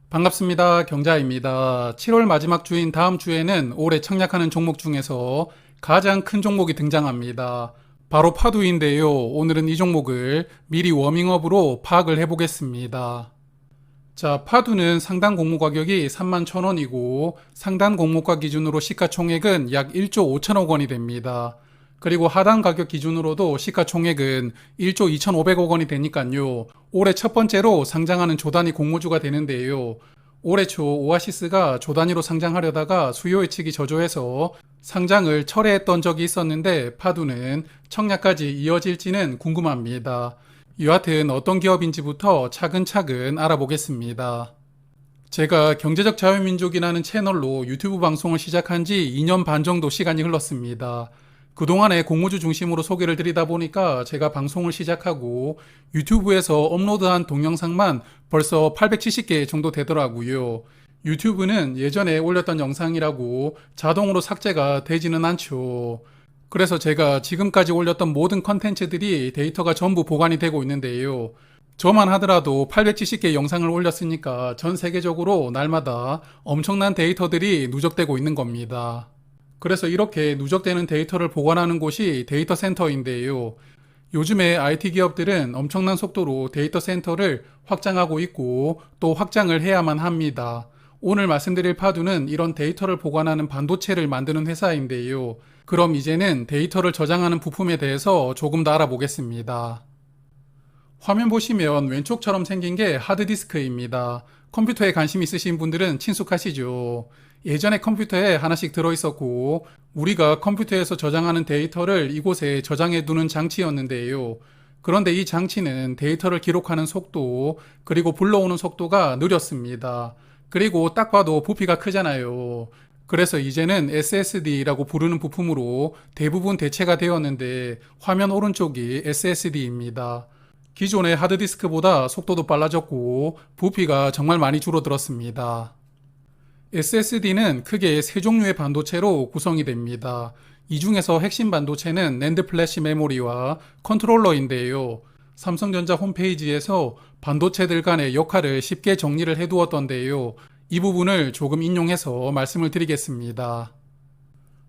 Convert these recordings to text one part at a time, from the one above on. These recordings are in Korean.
반갑습니다. 경자입니다. 7월 마지막 주인 다음 주에는 올해 청약하는 종목 중에서 가장 큰 종목이 등장합니다. 바로 파두인데요. 오늘은 이 종목을 미리 워밍업으로 파악을 해보겠습니다. 자, 파두는 상단 공모 가격이 31,000원이고 상단 공모가 기준으로 시가총액은 약 1조 5천억 원이 됩니다. 그리고 하단 가격 기준으로도 시가총액은 1조 2,500억 원이 되니까요. 올해 첫 번째로 상장하는 조단위 공모주가 되는데요. 올해 초 오아시스가 조단위로 상장하려다가 수요 예측이 저조해서 상장을 철회했던 적이 있었는데 파두는 청약까지 이어질지는 궁금합니다. 여하튼 어떤 기업인지부터 차근차근 알아보겠습니다. 제가 경제적 자유민족이라는 채널로 유튜브 방송을 시작한 지 2년 반 정도 시간이 흘렀습니다. 그동안에 공모주 중심으로 소개를 드리다 보니까 제가 방송을 시작하고 유튜브에서 업로드한 동영상만 벌써 870개 정도 되더라고요. 유튜브는 예전에 올렸던 영상이라고 자동으로 삭제가 되지는 않죠. 그래서 제가 지금까지 올렸던 모든 컨텐츠들이 데이터가 전부 보관이 되고 있는데요. 저만 하더라도 870개 영상을 올렸으니까 전 세계적으로 날마다 엄청난 데이터들이 누적되고 있는 겁니다. 그래서 이렇게 누적되는 데이터를 보관하는 곳이 데이터 센터인데요. 요즘에 IT 기업들은 엄청난 속도로 데이터 센터를 확장하고 있고 또 확장을 해야만 합니다. 오늘 말씀드릴 파두는 이런 데이터를 보관하는 반도체를 만드는 회사인데요. 그럼 이제는 데이터를 저장하는 부품에 대해서 조금 더 알아보겠습니다. 화면 보시면 왼쪽처럼 생긴 게 하드디스크입니다. 컴퓨터에 관심 있으신 분들은 친숙하시죠. 예전에 컴퓨터에 하나씩 들어있었고 우리가 컴퓨터에서 저장하는 데이터를 이곳에 저장해 두는 장치였는데요. 그런데 이 장치는 데이터를 기록하는 속도 그리고 불러오는 속도가 느렸습니다. 그리고 딱 봐도 부피가 크잖아요. 그래서 이제는 SSD라고 부르는 부품으로 대부분 대체가 되었는데 화면 오른쪽이 SSD입니다. 기존의 하드디스크보다 속도도 빨라졌고 부피가 정말 많이 줄어들었습니다. SSD는 크게 세 종류의 반도체로 구성이 됩니다. 이 중에서 핵심 반도체는 낸드 플래시 메모리와 컨트롤러인데요. 삼성전자 홈페이지에서 반도체들 간의 역할을 쉽게 정리를 해두었던데요. 이 부분을 조금 인용해서 말씀을 드리겠습니다.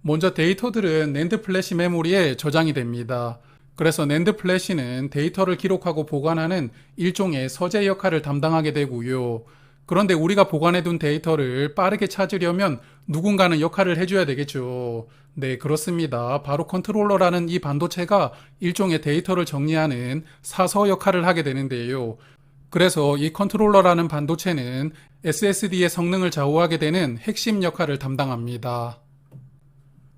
먼저 데이터들은 낸드 플래시 메모리에 저장이 됩니다. 그래서 낸드 플래시는 데이터를 기록하고 보관하는 일종의 서재 역할을 담당하게 되고요. 그런데 우리가 보관해둔 데이터를 빠르게 찾으려면 누군가는 역할을 해줘야 되겠죠. 네, 그렇습니다. 바로 컨트롤러라는 이 반도체가 일종의 데이터를 정리하는 사서 역할을 하게 되는데요. 그래서 이 컨트롤러라는 반도체는 SSD의 성능을 좌우하게 되는 핵심 역할을 담당합니다.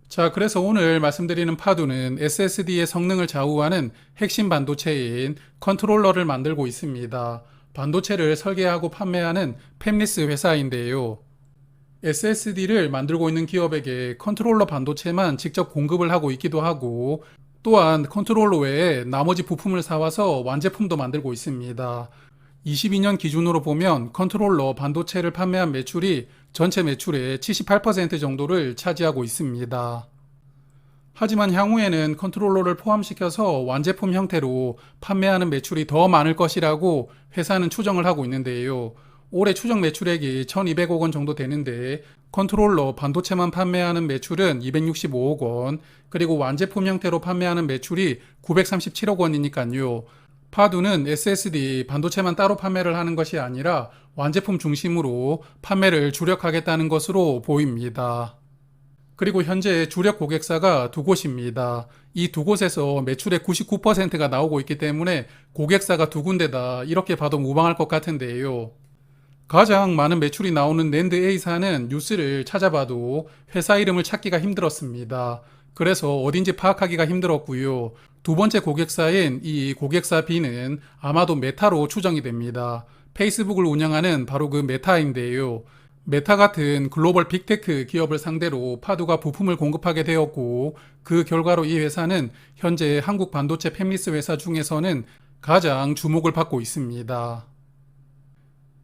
자, 그래서 오늘 말씀드리는 파두는 SSD의 성능을 좌우하는 핵심 반도체인 컨트롤러를 만들고 있습니다. 반도체를 설계하고 판매하는 팹리스 회사인데요. SSD를 만들고 있는 기업에게 컨트롤러 반도체만 직접 공급을 하고 있기도 하고 또한 컨트롤러 외에 나머지 부품을 사와서 완제품도 만들고 있습니다. 22년 기준으로 보면 컨트롤러 반도체를 판매한 매출이 전체 매출의 78% 정도를 차지하고 있습니다. 하지만 향후에는 컨트롤러를 포함시켜서 완제품 형태로 판매하는 매출이 더 많을 것이라고 회사는 추정을 하고 있는데요. 올해 추정 매출액이 1,200억 원 정도 되는데 컨트롤러 반도체만 판매하는 매출은 265억 원, 그리고 완제품 형태로 판매하는 매출이 937억 원이니까요. 파두는 SSD 반도체만 따로 판매를 하는 것이 아니라 완제품 중심으로 판매를 주력하겠다는 것으로 보입니다. 그리고 현재 주력 고객사가 두 곳입니다. 이 두 곳에서 매출의 99%가 나오고 있기 때문에 고객사가 두 군데다 이렇게 봐도 무방할 것 같은데요. 가장 많은 매출이 나오는 낸드 A사는 뉴스를 찾아봐도 회사 이름을 찾기가 힘들었습니다. 그래서 어딘지 파악하기가 힘들었고요. 두 번째 고객사인 이 고객사 B는 아마도 메타로 추정이 됩니다. 페이스북을 운영하는 바로 그 메타인데요. 메타 같은 글로벌 빅테크 기업을 상대로 파두가 부품을 공급하게 되었고 그 결과로 이 회사는 현재 한국 반도체 팹리스 회사 중에서는 가장 주목을 받고 있습니다.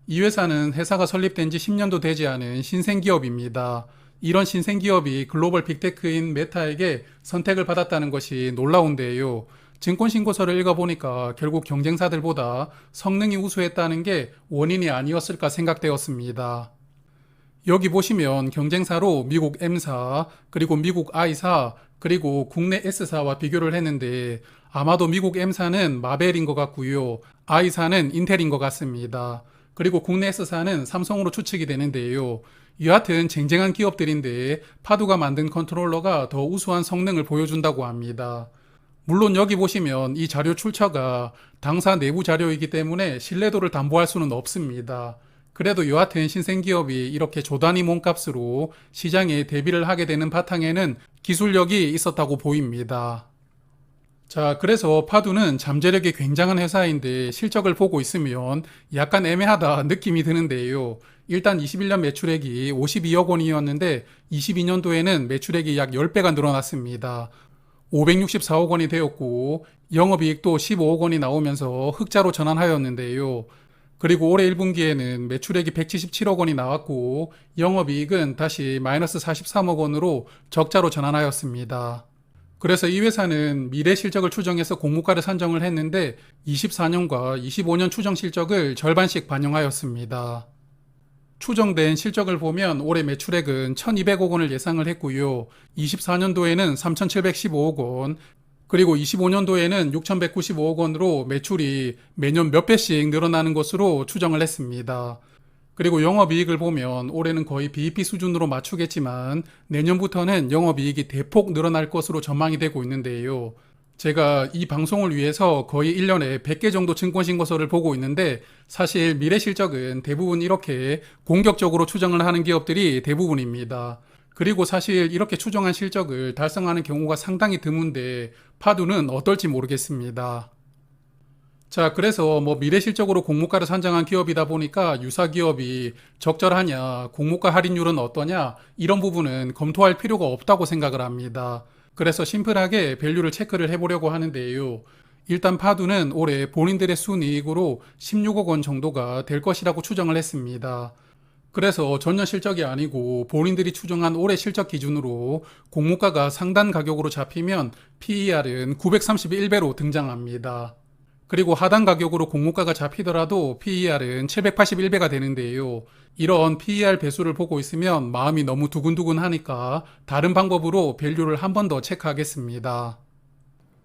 이 회사는 회사가 설립된 지 10년도 되지 않은 신생기업입니다. 이런 신생기업이 글로벌 빅테크인 메타에게 선택을 받았다는 것이 놀라운데요. 증권신고서를 읽어보니까 결국 경쟁사들보다 성능이 우수했다는 게 원인이 아니었을까 생각되었습니다. 여기 보시면 경쟁사로 미국 M사, 그리고 미국 I사, 그리고 국내 S사와 비교를 했는데 아마도 미국 M사는 마벨인 것 같고요. I사는 인텔인 것 같습니다. 그리고 국내 S사는 삼성으로 추측이 되는데요. 여하튼 쟁쟁한 기업들인데 파두가 만든 컨트롤러가 더 우수한 성능을 보여준다고 합니다. 물론 여기 보시면 이 자료 출처가 당사 내부 자료이기 때문에 신뢰도를 담보할 수는 없습니다. 그래도 여하튼 신생기업이 이렇게 조단위 몸값으로 시장에 대비를 하게 되는 바탕에는 기술력이 있었다고 보입니다. 자, 그래서 파두는 잠재력이 굉장한 회사인데 실적을 보고 있으면 약간 애매하다 느낌이 드는데요. 일단 21년 매출액이 52억 원이었는데 22년도에는 매출액이 약 10배가 늘어났습니다. 564억 원이 되었고 영업이익도 15억 원이 나오면서 흑자로 전환하였는데요. 그리고 올해 1분기에는 매출액이 177억 원이 나왔고 영업이익은 다시 마이너스 43억 원으로 적자로 전환하였습니다. 그래서 이 회사는 미래 실적을 추정해서 공모가를 산정을 했는데 24년과 25년 추정 실적을 절반씩 반영하였습니다. 추정된 실적을 보면 올해 매출액은 1200억 원을 예상을 했고요. 24년도에는 3715억 원, 그리고 25년도에는 6195억 원으로 매출이 매년 몇 배씩 늘어나는 것으로 추정을 했습니다. 그리고 영업이익을 보면 올해는 거의 BEP 수준으로 맞추겠지만 내년부터는 영업이익이 대폭 늘어날 것으로 전망이 되고 있는데요. 제가 이 방송을 위해서 거의 1년에 100개 정도 증권신고서를 보고 있는데 사실 미래 실적은 대부분 이렇게 공격적으로 추정을 하는 기업들이 대부분입니다. 그리고 사실 이렇게 추정한 실적을 달성하는 경우가 상당히 드문데 파두는 어떨지 모르겠습니다. 자, 그래서 미래 실적으로 공모가를 산정한 기업이다 보니까 유사 기업이 적절하냐, 공모가 할인율은 어떠냐 이런 부분은 검토할 필요가 없다고 생각을 합니다. 그래서 심플하게 밸류를 체크를 해보려고 하는데요. 일단 파두는 올해 본인들의 순이익으로 16억 원 정도가 될 것이라고 추정을 했습니다. 그래서 전년 실적이 아니고 본인들이 추정한 올해 실적 기준으로 공모가가 상단 가격으로 잡히면 PER은 931배로 등장합니다. 그리고 하단 가격으로 공모가가 잡히더라도 PER은 781배가 되는데요. 이런 PER 배수를 보고 있으면 마음이 너무 두근두근 하니까 다른 방법으로 밸류를 한 번 더 체크하겠습니다.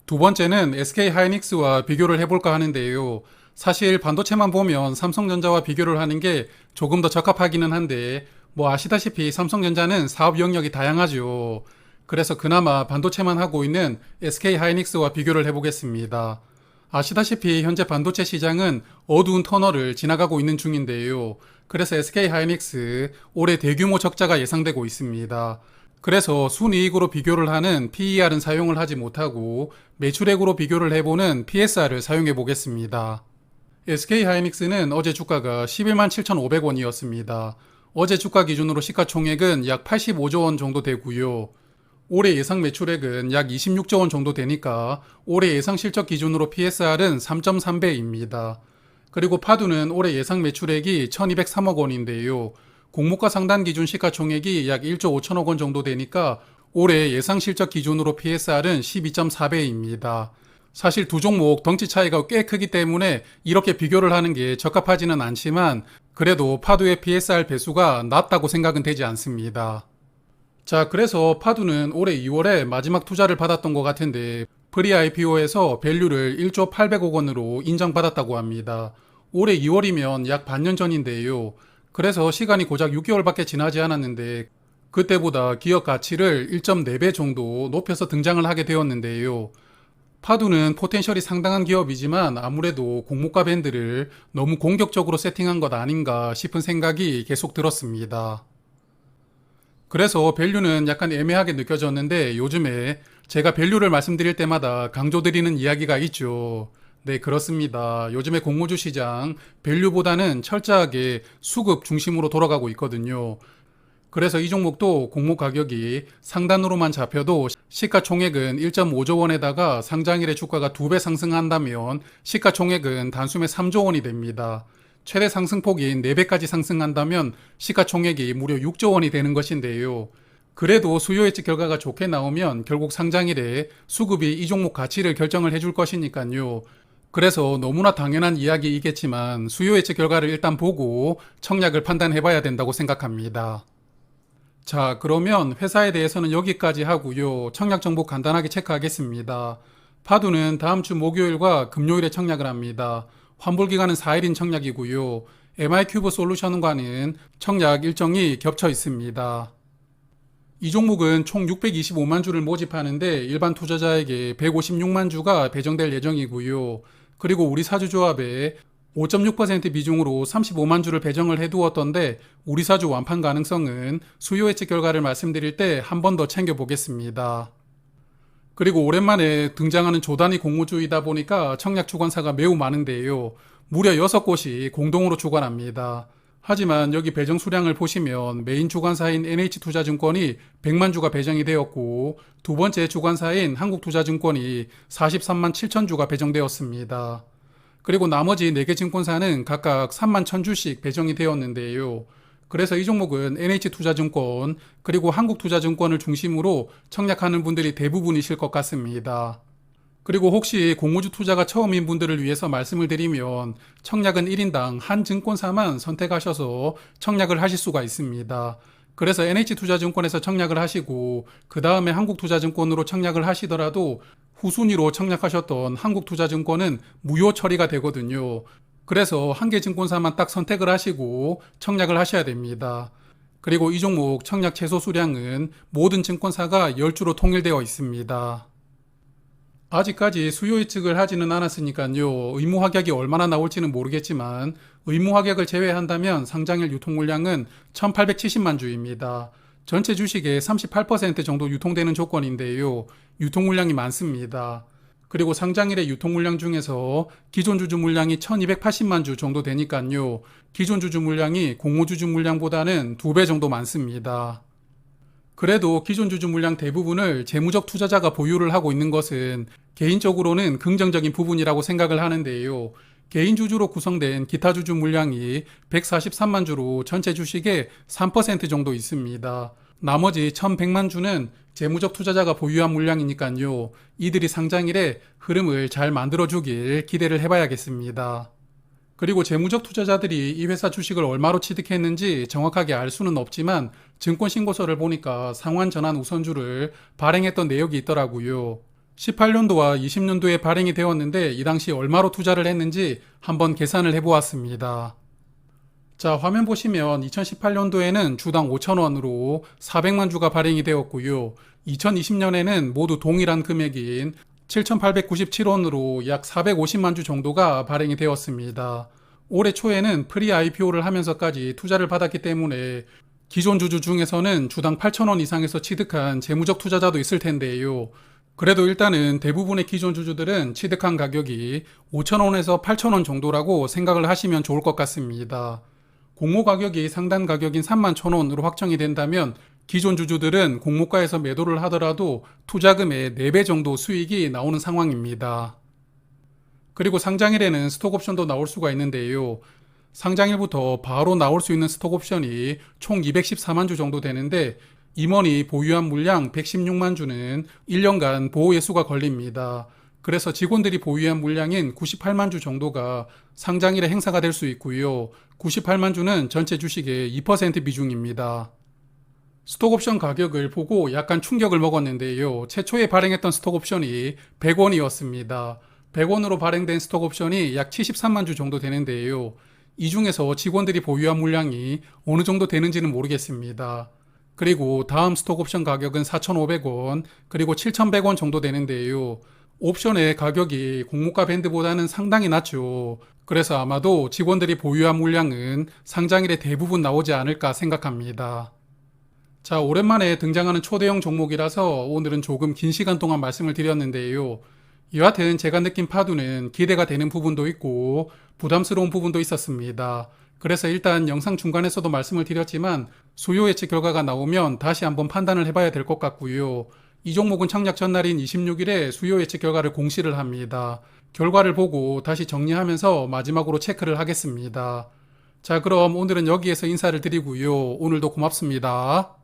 두 번째는 SK하이닉스와 비교를 해볼까 하는데요. 사실 반도체만 보면 삼성전자와 비교를 하는 게 조금 더 적합하기는 한데 아시다시피 삼성전자는 사업 영역이 다양하죠. 그래서 그나마 반도체만 하고 있는 SK하이닉스와 비교를 해보겠습니다. 아시다시피 현재 반도체 시장은 어두운 터널을 지나가고 있는 중인데요. 그래서 SK하이닉스 올해 대규모 적자가 예상되고 있습니다. 그래서 순이익으로 비교를 하는 PER은 사용을 하지 못하고 매출액으로 비교를 해보는 PSR을 사용해 보겠습니다. SK하이닉스는 어제 주가가 11만 7,500원이었습니다. 어제 주가 기준으로 시가총액은 약 85조 원 정도 되고요. 올해 예상 매출액은 약 26조 원 정도 되니까 올해 예상 실적 기준으로 PSR은 3.3배입니다. 그리고 파두는 올해 예상 매출액이 1203억 원인데요. 공모가 상단 기준 시가총액이 약 1조 5천억 원 정도 되니까 올해 예상 실적 기준으로 PSR은 12.4배입니다. 사실 두 종목 덩치 차이가 꽤 크기 때문에 이렇게 비교를 하는 게 적합하지는 않지만 그래도 파두의 PSR 배수가 낮다고 생각은 되지 않습니다. 자, 그래서 파두는 올해 2월에 마지막 투자를 받았던 것 같은데 프리 IPO에서 밸류를 1조 800억 원으로 인정받았다고 합니다. 올해 2월이면 약 반년 전인데요. 그래서 시간이 고작 6개월밖에 지나지 않았는데 그때보다 기업 가치를 1.4배 정도 높여서 등장을 하게 되었는데요. 파두는 포텐셜이 상당한 기업이지만 아무래도 공모가 밴드를 너무 공격적으로 세팅한 것 아닌가 싶은 생각이 계속 들었습니다. 그래서 밸류는 약간 애매하게 느껴졌는데 요즘에 제가 밸류를 말씀드릴 때마다 강조드리는 이야기가 있죠. 네, 그렇습니다. 요즘에 공모주 시장 밸류보다는 철저하게 수급 중심으로 돌아가고 있거든요. 그래서 이 종목도 공모 가격이 상단으로만 잡혀도 시가총액은 1.5조 원에다가 상장일에 주가가 2배 상승한다면 시가총액은 단숨에 3조 원이 됩니다. 최대 상승폭인 4배까지 상승한다면 시가총액이 무려 6조 원이 되는 것인데요. 그래도 수요 예측 결과가 좋게 나오면 결국 상장일에 수급이 이 종목 가치를 결정을 해줄 것이니까요. 그래서 너무나 당연한 이야기이겠지만 수요 예측 결과를 일단 보고 청약을 판단해 봐야 된다고 생각합니다. 자, 그러면 회사에 대해서는 여기까지 하고요. 청약 정보 간단하게 체크하겠습니다. 파두는 다음 주 목요일과 금요일에 청약을 합니다. 환불 기간은 4일인 청약이고요. MI큐브 솔루션과는 청약 일정이 겹쳐 있습니다. 이 종목은 총 625만 주를 모집하는데 일반 투자자에게 156만 주가 배정될 예정이고요. 그리고 우리 사주조합에 5.6% 비중으로 35만 주를 배정을 해두었던데 우리 사주 완판 가능성은 수요 예측 결과를 말씀드릴 때 한 번 더 챙겨보겠습니다. 그리고 오랜만에 등장하는 조단위 공모주이다 보니까 청약 주관사가 매우 많은데요. 무려 6곳이 공동으로 주관합니다. 하지만 여기 배정 수량을 보시면 메인 주관사인 NH투자증권이 100만 주가 배정이 되었고 두 번째 주관사인 한국투자증권이 43만 7천 주가 배정되었습니다. 그리고 나머지 4개 증권사는 각각 3만 1000주씩 배정이 되었는데요. 그래서 이 종목은 NH투자증권 그리고 한국투자증권을 중심으로 청약하는 분들이 대부분이실 것 같습니다. 그리고 혹시 공모주 투자가 처음인 분들을 위해서 말씀을 드리면 청약은 1인당 한 증권사만 선택하셔서 청약을 하실 수가 있습니다. 그래서 NH투자증권에서 청약을 하시고 그 다음에 한국투자증권으로 청약을 하시더라도 후순위로 청약하셨던 한국투자증권은 무효 처리가 되거든요. 그래서 한 개 증권사만 딱 선택을 하시고 청약을 하셔야 됩니다. 그리고 이 종목 청약 최소 수량은 모든 증권사가 10주로 통일되어 있습니다. 아직까지 수요 예측을 하지는 않았으니까요. 의무 확약이 얼마나 나올지는 모르겠지만 의무 확약을 제외한다면 상장일 유통 물량은 1870만 주입니다. 전체 주식의 38% 정도 유통되는 조건인데요. 유통 물량이 많습니다. 그리고 상장일의 유통 물량 중에서 기존 주주 물량이 1280만 주 정도 되니까요. 기존 주주 물량이 공모주주 물량보다는 2배 정도 많습니다. 그래도 기존 주주 물량 대부분을 재무적 투자자가 보유를 하고 있는 것은 개인적으로는 긍정적인 부분이라고 생각을 하는데요. 개인 주주로 구성된 기타 주주 물량이 143만 주로 전체 주식의 3% 정도 있습니다. 나머지 1100만 주는 재무적 투자자가 보유한 물량이니까요. 이들이 상장일에 흐름을 잘 만들어주길 기대를 해봐야겠습니다. 그리고 재무적 투자자들이 이 회사 주식을 얼마로 취득했는지 정확하게 알 수는 없지만 증권신고서를 보니까 상환 전환 우선주를 발행했던 내역이 있더라고요. 18년도와 20년도에 발행이 되었는데 이 당시 얼마로 투자를 했는지 한번 계산을 해보았습니다. 자, 화면 보시면 2018년도에는 주당 5,000원으로 400만 주가 발행이 되었고요. 2020년에는 모두 동일한 금액인 7,897원으로 약 450만 주 정도가 발행이 되었습니다. 올해 초에는 프리 IPO를 하면서까지 투자를 받았기 때문에 기존 주주 중에서는 주당 8,000원 이상에서 취득한 재무적 투자자도 있을 텐데요. 그래도 일단은 대부분의 기존 주주들은 취득한 가격이 5,000원에서 8,000원 정도라고 생각을 하시면 좋을 것 같습니다. 공모 가격이 상단 가격인 31,000원으로 확정이 된다면 기존 주주들은 공모가에서 매도를 하더라도 투자금의 4배 정도 수익이 나오는 상황입니다. 그리고 상장일에는 스톡옵션도 나올 수가 있는데요. 상장일부터 바로 나올 수 있는 스톡옵션이 총 214만 주 정도 되는데 임원이 보유한 물량 116만 주는 1년간 보호 예수가 걸립니다. 그래서 직원들이 보유한 물량인 98만 주 정도가 상장일에 행사가 될 수 있고요. 98만 주는 전체 주식의 2% 비중입니다. 스톡옵션 가격을 보고 약간 충격을 먹었는데요. 최초에 발행했던 스톡옵션이 100원이었습니다. 100원으로 발행된 스톡옵션이 약 73만 주 정도 되는데요. 이 중에서 직원들이 보유한 물량이 어느 정도 되는지는 모르겠습니다. 그리고 다음 스톡옵션 가격은 4,500원, 그리고 7,100원 정도 되는데요. 옵션의 가격이 공모가 밴드보다는 상당히 낮죠. 그래서 아마도 직원들이 보유한 물량은 상장일에 대부분 나오지 않을까 생각합니다. 자, 오랜만에 등장하는 초대형 종목이라서 오늘은 조금 긴 시간 동안 말씀을 드렸는데요. 여하튼 제가 느낀 파도는 기대가 되는 부분도 있고 부담스러운 부분도 있었습니다. 그래서 일단 영상 중간에서도 말씀을 드렸지만 수요 예측 결과가 나오면 다시 한번 판단을 해봐야 될 것 같고요. 이 종목은 청약 전날인 26일에 수요 예측 결과를 공시를 합니다. 결과를 보고 다시 정리하면서 마지막으로 체크를 하겠습니다. 자, 그럼 오늘은 여기에서 인사를 드리고요. 오늘도 고맙습니다.